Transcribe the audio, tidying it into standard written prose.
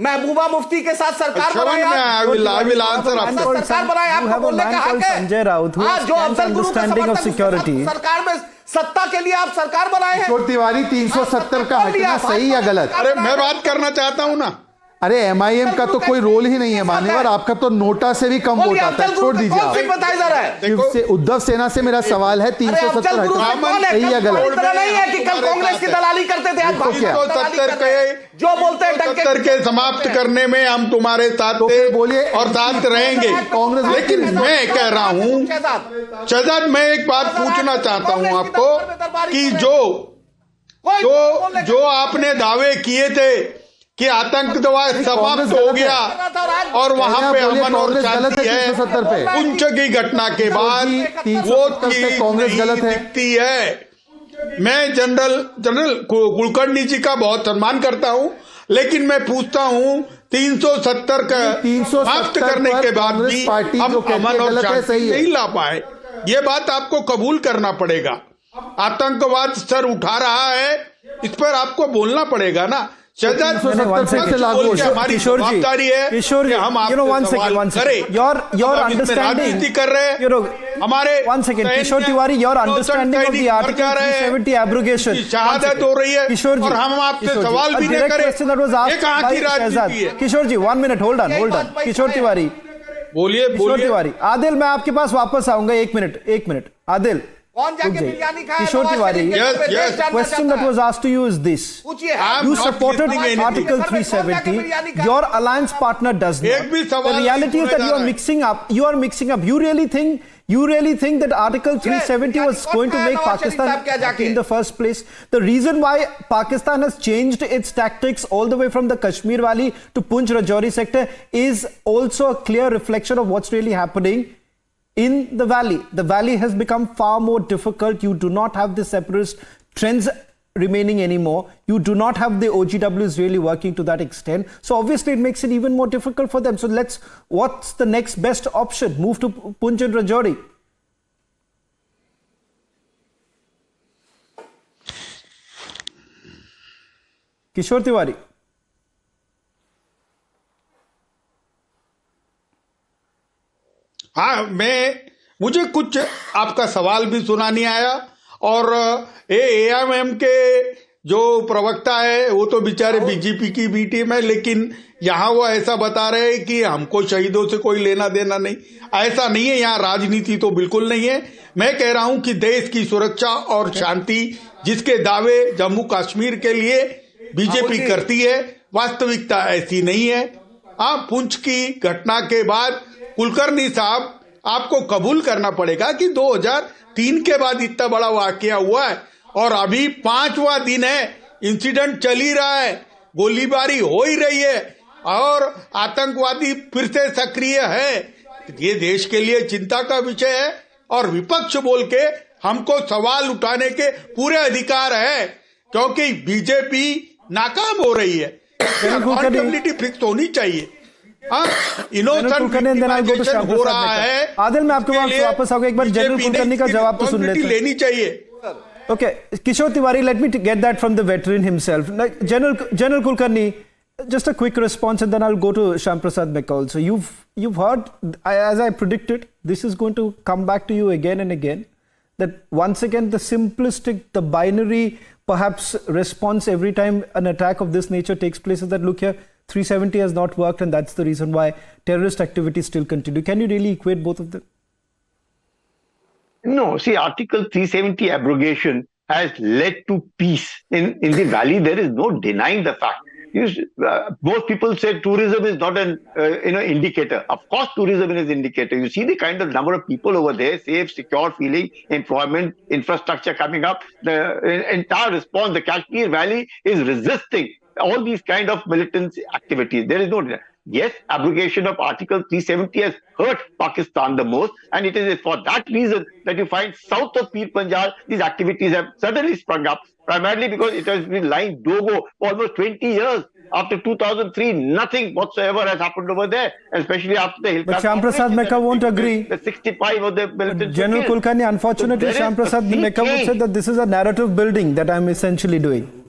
महबूबा मुफ्ती के साथ सरकार बनाए, सरकार बनाए, आपको बोलने का हक है। संजय राउत, जो अफजल गुरु का समर्थन सरकार में सत्ता के लिए आप सरकार बनाए हैं। किशोर तिवारी 370 का हटना सही या गलत? अरे मैं बात करना चाहता हूं ना। अरे एमआईएम का तो कोई रोल ही नहीं है मान्यवर, आपका तो नोटा से भी कम वोट आता है, छोड़ दीजिए आप। उद्धव सेना से मेरा सवाल है 370 हटना सही या गलत? नहीं है कि कल कांग्रेस की दलाली करते थे, आज 370 के जो बोलते हैं 70 के समाप्त करने में हम तुम्हारे साथ थे बोलिए और साथ रहेंगे कांग्रेस। लेकिन मैं कह रहा हूं शहजाद, मैं एक बात पूछना चाहता हूं आपको कि जो आपने दावे किए थे कि आतंकवाद समाप्त हो गया और वहां पे अमन और शांति है, पुंछ की घटना के बाद वो कांग्रेस गलत दिखती है। मैं जनरल कुलकर्णी जी का बहुत सम्मान करता हूं, लेकिन मैं पूछता हूं 370 का समाप्त करने के बाद भी हम अमन और शांति नहीं ला पाए। ये बात आपको कबूल करना पड़ेगा। आतंकवाद सर उठा रहा है, इस पर आपको बोलना पड़ेगा ना। किशोर जी, हम your understanding कर रहे हैं हमारे 1 second, Kishore Tiwari, your understanding of the Article 370 abrogation शहादत हो रही है किशोर जी, और हम आपसे सवाल भी नहीं करे। ये कहां की राजनीति है? किशोर जी 1 minute, hold on। किशोर तिवारी बोलिए। किशोर तिवारी, आदिल मैं आपके पास वापस आऊंगा। 1 minute आदिल। कौन जाके बिरयानी खाया? किशोर Tiwari, question that was asked to you is this: you supported Article 370. Your alliance partner does not. The reality is that you are mixing up. You really think that Article 370 was going to make Pakistan in the first place? The reason why Pakistan has changed its tactics all the way from the Kashmir Valley to Poonch Rajouri sector is also a clear reflection of what's really happening in the valley. The valley has become far more difficult. You do not have the separatist trends remaining anymore. You do not have the OGWs really working to that extent. So obviously it makes it even more difficult for them. So what's the next best option? Move to Poonch and Rajouri. Kishore Tiwari. हाँ, मुझे कुछ आपका सवाल भी सुना नहीं आया और एआईएम के जो प्रवक्ता है वो तो बेचारे बीजेपी की बी टीम है, लेकिन यहाँ वो ऐसा बता रहे हैं कि हमको शहीदों से कोई लेना देना नहीं। ऐसा नहीं है, यहाँ राजनीति तो बिल्कुल नहीं है। मैं कह रहा हूँ कि देश की सुरक्षा और शांति जिसके दावे जम्मू कश्मीर के लिए बीजेपी करती है, वास्तविकता ऐसी नहीं है। हाँ, पुंछ की घटना के बाद कुलकर्णी साहब आपको कबूल करना पड़ेगा कि 2003 के बाद इतना बड़ा वाकया हुआ है और अभी 5वां दिन है, इंसिडेंट चल ही रहा है, गोलीबारी हो ही रही है और आतंकवादी फिर से सक्रिय है। ये देश के लिए चिंता का विषय है और विपक्ष बोल के हमको सवाल उठाने के पूरे अधिकार है, क्योंकि बीजेपी नाकाम हो रही है। अकाउंटेबिलिटी फिक्स होनी चाहिए। हो रहा है। आदिल मैं आपके पास वापस आऊंगा, एक बार जनरल कुलकर्णी का जवाब तो सुन लेते हैं। लेनी चाहिए। Okay, Kishore Tiwari, let me get that from the veteran himself. General Kulkarni, just a quick response, and then I'll go to Shyam Prasad Mekka also. You've heard, as I predicted, this is going to come back to you again and again. That once again, the simplistic, the binary, perhaps response every time an attack of this nature takes place is that, look here, 370 has not worked, and that's the reason why terrorist activities still continue. Can you really equate both of them? No, see, Article 370 abrogation has led to peace in the valley. There is no denying the fact. Most people say tourism is not an indicator. Of course, tourism is an indicator. You see the kind of number of people over there, safe, secure feeling, employment, infrastructure coming up. The entire response, the Kashmir Valley is resisting all these kind of militant activities. There is no denial. Yes, abrogation of Article 370 has hurt Pakistan the most, and it is for that reason that you find south of Pir Panjal, these activities have suddenly sprung up, primarily because it has been lying dogo for almost 20 years. After 2003, nothing whatsoever has happened over there, especially after the Hilka. But Shyam Prasad Mekka won't agree. The 65 of the militants. General Kulkarni, unfortunately, Shyam Prasad Mekka would say that this is a narrative building that I'm essentially doing.